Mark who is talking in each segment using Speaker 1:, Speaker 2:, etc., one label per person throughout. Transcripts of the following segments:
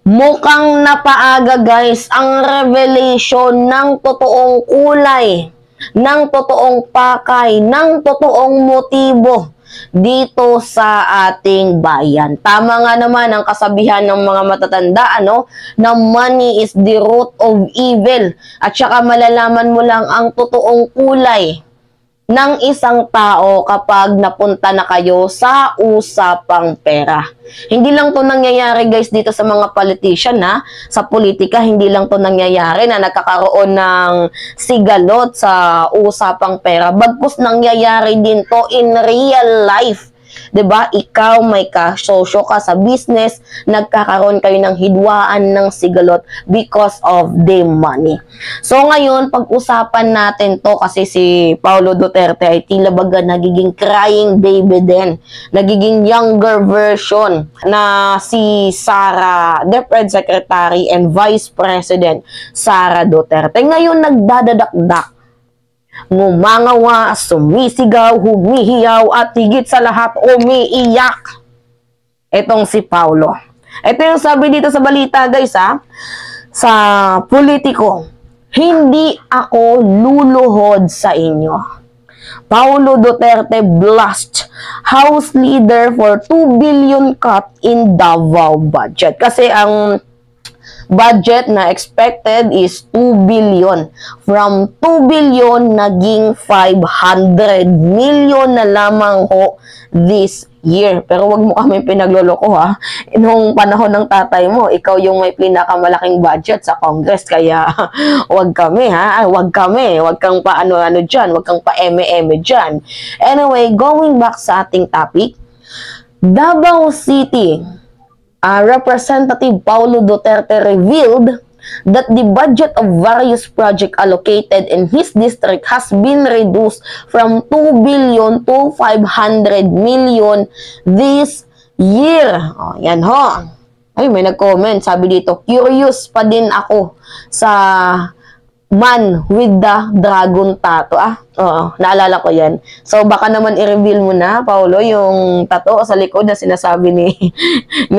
Speaker 1: Mukhang napaaga guys ang revelation ng totoong kulay, ng totoong pakay, ng totoong motibo dito sa ating bayan. Tama nga naman ang kasabihan ng mga matatanda, na money is the root of evil. At saka malalaman mo lang ang totoong kulay ng isang tao kapag napunta na kayo sa usapang pera. Hindi lang to nangyayari guys dito sa mga politician sa politika, hindi lang to nangyayari na nagkakaroon ng sigalot sa usapang pera. Bagkus nangyayari din to in real life. 'Di ba? Ikaw may kasosyo ka sa business, nagkakaroon kayo ng hidwaan ng sigalot because of the money. So ngayon, pag-usapan natin to kasi si Paulo Duterte ay tila baga nagiging crying baby din. Nagiging younger version na si Sara, DepEd Secretary and Vice President Sara Duterte. Ngayon nagdadadakdak, ngumangawa, sumisigaw, humihiyaw, at higit sa lahat, umiiyak. Itong si Paulo. Ito yung sabi dito sa balita, guys, sa Politico. Hindi ako luluhod sa inyo. Paulo Duterte blast House Leader for 2 billion cut in Davao budget. Kasi ang budget na expected is 2 billion. From 2 billion, naging 500 million na lamang ho this year. Pero wag mo kami pinagloloko Nung panahon ng tatay mo, ikaw yung may pinakamalaking budget sa Congress. Kaya wag kami Wag kami. Wag kang paano-ano dyan. Wag kang pa-eme-eme dyan. Anyway, going back sa ating topic, Davao City, Representative Paulo Duterte revealed that the budget of various projects allocated in his district has been reduced from 2 billion to 500 million this year. Yan ho. Ay, may nag-comment. Sabi dito, curious pa din ako sa man with the dragon tattoo. Oo, naalala ko yan. So, baka naman i-reveal mo na, Paulo, yung tattoo sa likod na sinasabi ni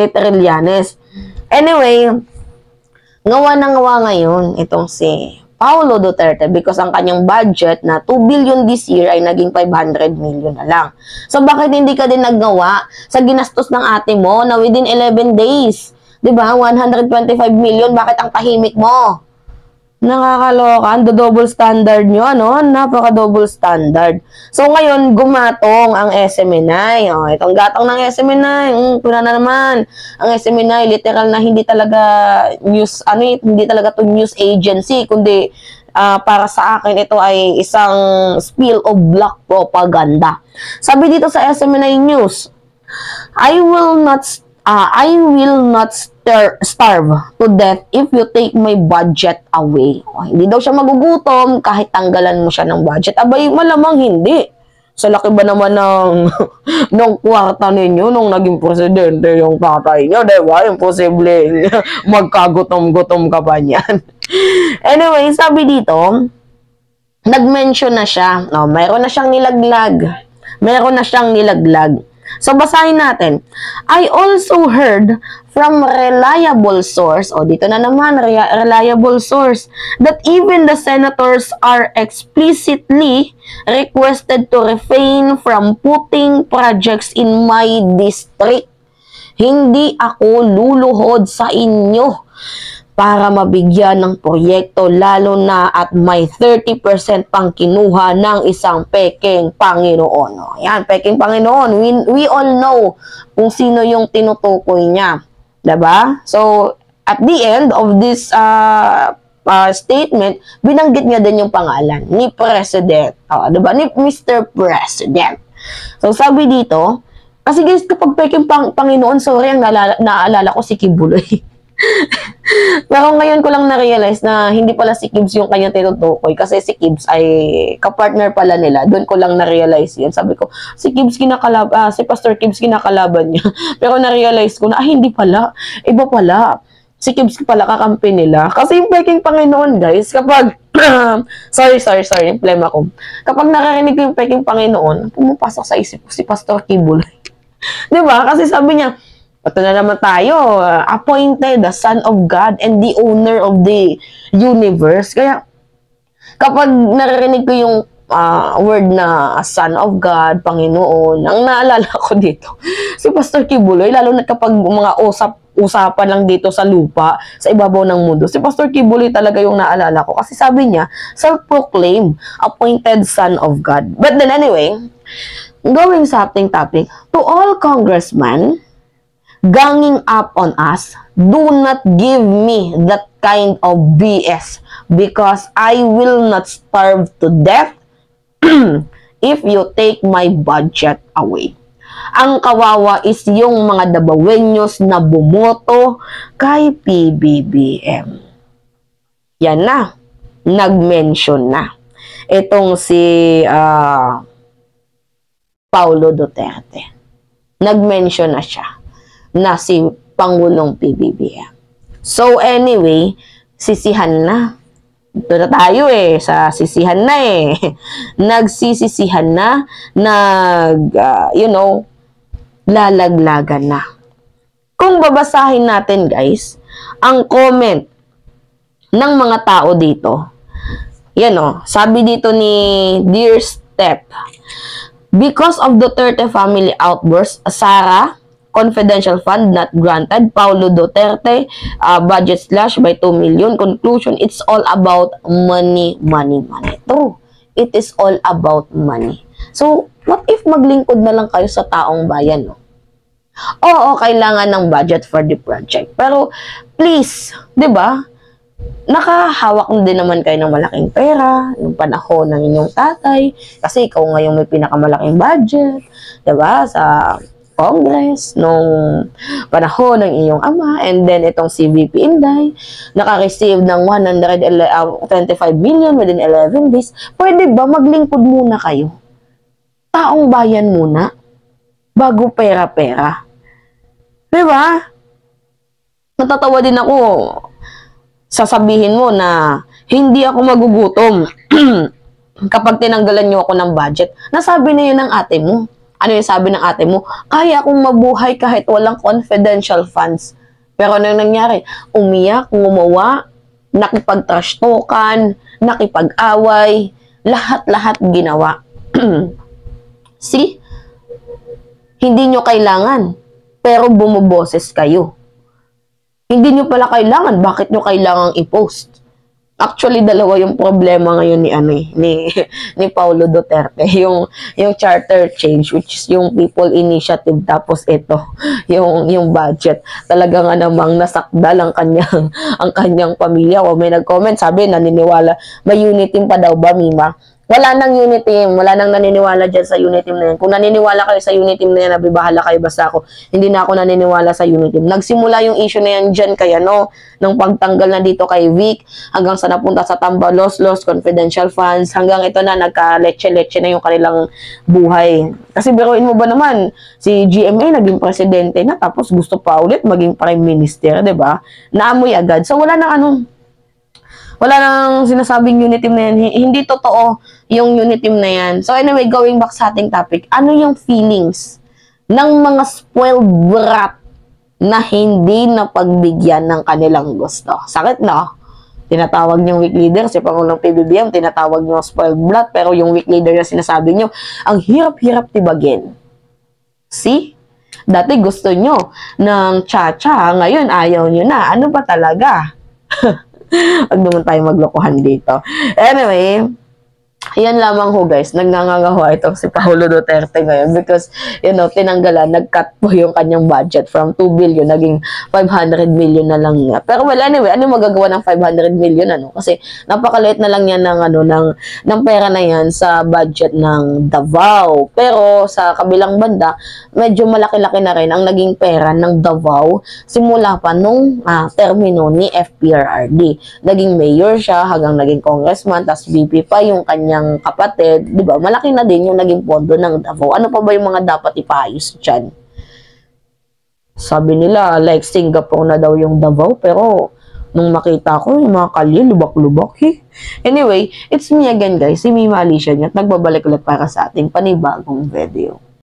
Speaker 1: Trillanes. Anyway, ngawa na ngawa ngayon itong si Paulo Duterte because ang kanyang budget na 2 billion this year ay naging 500 million na lang. So, bakit hindi ka din naggawa sa ginastos ng ate mo na within 11 days? Diba? 125 million, bakit ang tahimik mo? Nakakaloka, ang double standard nyo, napaka-double standard. So, ngayon, gumatong ang SMNI. Itong gatong ng SMNI, puna na naman. Ang SMNI, literal na hindi talaga news, hindi talaga to news agency, kundi para sa akin, ito ay isang spill of black propaganda. Sabi dito sa SMNI News, I will not starve to death if you take my budget away. Hindi daw siya magugutom kahit tanggalan mo siya ng budget. Abay, malamang hindi. Sa laki ba naman ng kwarta ninyo nung naging presidente yung tatay niyo, diba? Imposible magkagutom-gutom ka pa niyan. Anyway, sabi dito, nag-mention na siya. Mayroon na siyang nilaglag. So, basahin natin. I also heard from reliable source, dito na naman, reliable source, that even the senators are explicitly requested to refrain from putting projects in my district. Hindi ako luluhod sa inyo para mabigyan ng proyekto, lalo na at may 30% pang kinuha ng isang peking Panginoon. Yan, peking Panginoon. We all know kung sino yung tinutukoy niya. Diba? So, at the end of this statement, binanggit niya din yung pangalan ni President. Diba? Ni Mr. President. So, sabi dito, kasi guys, kapag peking Panginoon, sorry, ang naalala ko si Kibuloy. Pero ngayon ko lang na-realize na hindi pala si Kibbs yung kanyang tinutukoy kasi si Kibbs ay kapartner pala nila. Doon ko lang na-realize yun. Sabi ko, si Pastor Kibbs kinakalaban niya. Pero na-realize ko na, hindi pala. Iba pala. Si Kibbs pala kakampi nila. Kasi yung peking Panginoon, guys, kapag sorry, yung plema ko. Kapag nakarinig ko yung peking Panginoon, pumapasok sa isip ko si Pastor Kibuloy. Diba? Kasi sabi niya, Ito na naman tayo, appointed the Son of God and the owner of the universe. Kaya, kapag naririnig ko yung word na Son of God, Panginoon, ang naalala ko dito, si Pastor Kibuloy, lalo na kapag mga usapan lang dito sa lupa, sa ibabaw ng mundo, si Pastor Kibuloy talaga yung naalala ko. Kasi sabi niya, self-proclaimed, appointed Son of God. But then anyway, going sa ating topic, to all congressmen, ganging up on us, do not give me that kind of BS because I will not starve to death if you take my budget away. Ang kawawa is yung mga Dabawenyos na bumoto kay PBBM. Yan na. Nag-mention na. Itong si Paulo Duterte. Nag-mention na siya na si Pangulong PBBM. So anyway, sisihan na. Ito na tayo sa sisihan na Nagsisisihan na, lalaglagan na. Kung babasahin natin guys, ang comment ng mga tao dito, sabi dito ni Dear Step, because of Duterte family outburst, Sara, confidential fund not granted, Paulo Duterte, budget slash by 2 million. Conclusion, it's all about money. True. It is all about money. So, what if maglingkod na lang kayo sa taong bayan, no? Oo, kailangan ng budget for the project. Pero, please, di ba? Nakahawak na din naman kayo ng malaking pera, yung panahon ng inyong tatay, kasi ikaw ngayon may pinakamalaking budget, di ba? Sa Congress, nung panahon ng iyong ama, and then itong si VP Inday, naka-receive ng 125 million within 11 days. Pwede ba maglingkod muna kayo? Taong bayan muna, bago pera-pera. Diba? Natatawa din ako, sasabihin mo na hindi ako magugutom kapag tinanggalan niyo ako ng budget. Nasabi na yun ng ate mo. Ano yung sabi ng ate mo? Kaya akong mabuhay kahit walang confidential funds. Pero ano yung nangyari? Umiyak, ngumawa, nakipag-trash talkan, nakipag-away, lahat-lahat ginawa. See? Hindi nyo kailangan, pero bumuboses kayo. Hindi nyo pala kailangan, bakit nyo kailangang i-post? Actually, dalawa yung problema ngayon ni Paulo Duterte. Yung charter change, which is yung people initiative, tapos ito, yung budget. Talaga nga namang nasakdal ang kanyang pamilya. O may nag-comment, sabi, naniniwala, may unit team pa daw ba, Mima? Wala nang unit team, wala nang naniniwala dyan sa unit team na yan. Kung naniniwala kayo sa unit team na yan, nabibahala kayo, basta ako, hindi na ako naniniwala sa unit team. Nagsimula yung issue na yan dyan kaya nung pagtanggal na dito kay Vic, hanggang sa napunta sa Tambalos, confidential funds, hanggang ito na, nagka-leche-leche na yung kanilang buhay. Kasi biruin mo ba naman, si GMA naging presidente na, tapos gusto pa ulit maging prime minister, diba? Naamoy agad. So wala nang sinasabing unit team na yan. Hindi totoo yung unit team na yan. So anyway, going back sa ating topic, ano yung feelings ng mga spoiled brat na hindi napagbigyan ng kanilang gusto? Sakit, no? Tinatawag niyong weak leader, si Pangulong PBBM, tinatawag niyong spoiled brat, pero yung weak leader na sinasabi niyo, ang hirap-hirap tibagin. See? Dati gusto niyo ng cha-cha, ngayon ayaw niyo na. Ano ba talaga? Huwag naman tayo maglokohan dito. Anyway, yan lamang ho guys, nagngangangawa itong si Paulo Duterte ngayon because, tinanggalan, nag-cut po yung kanyang budget from 2 billion, naging 500 million na lang nga. Pero well, anyway, ano magagawa ng 500 million, Kasi napakaliit na lang yan ng pera na yan sa budget ng Davao. Pero sa kabilang banda, medyo malaki-laki na rin ang naging pera ng Davao simula pa nung termino ni FPRRD. Naging mayor siya hanggang naging congressman, tas VP pa yung kanyang kapatid, di ba? Malaki na din yung naging pondo ng Davao. Ano pa ba yung mga dapat ipaayos dyan? Sabi nila, like Singapore na daw yung Davao, pero nung makita ko, yung mga kalye, lubak-lubak. Anyway, it's me again guys, si Mima Alicia, at nagbabalik ulit para sa ating panibagong video.